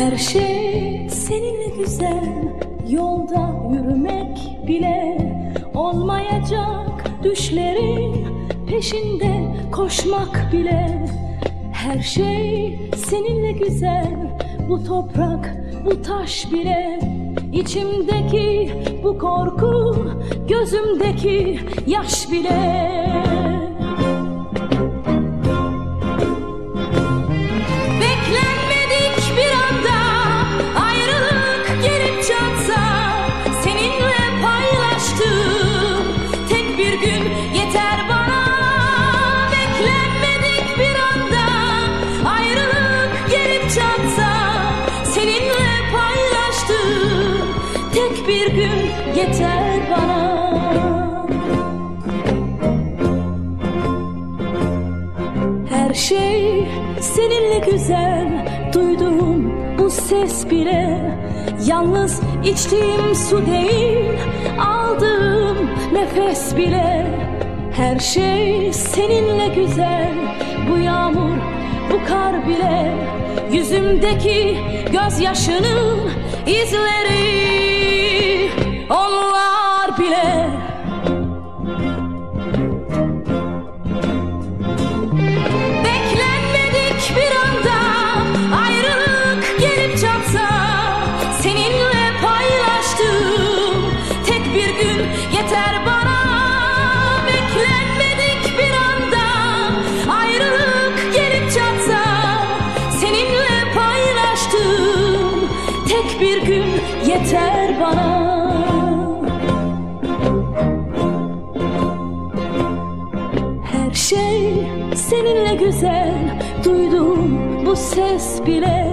Her şey seninle güzel, yolda yürümek bile olmayacak, düşlerin peşinde koşmak bile. Her şey seninle güzel, bu toprak, bu taş bile. İçimdeki bu korku, gözümdeki yaş bile. Tek bir gün yeter bana. Her şey seninle güzel, duyduğum bu ses bile. Yalnız içtiğim su değil, aldığım nefes bile. Her şey seninle güzel, bu yağmur, bu kar bile. Yüzümdeki gözyaşının izleri, onlar bile. Beklenmedik bir anda ayrılık gelip çatsa, seninle paylaştığım tek bir gün yeter bana. Beklenmedik bir anda ayrılık gelip çatsa, seninle paylaştığım tek bir gün yeter bana. Her şey seninle güzel, duyduğum bu ses bile.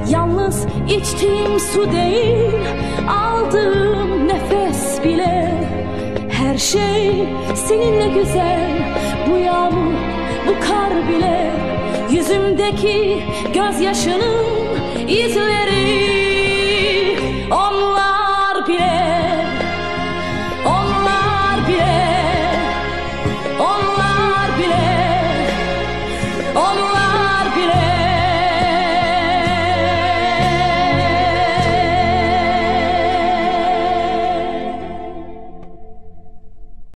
Yalnız içtiğim su değil, aldığım nefes bile. Her şey seninle güzel, bu yağmur, bu kar bile. Yüzümdeki gözyaşının izleri,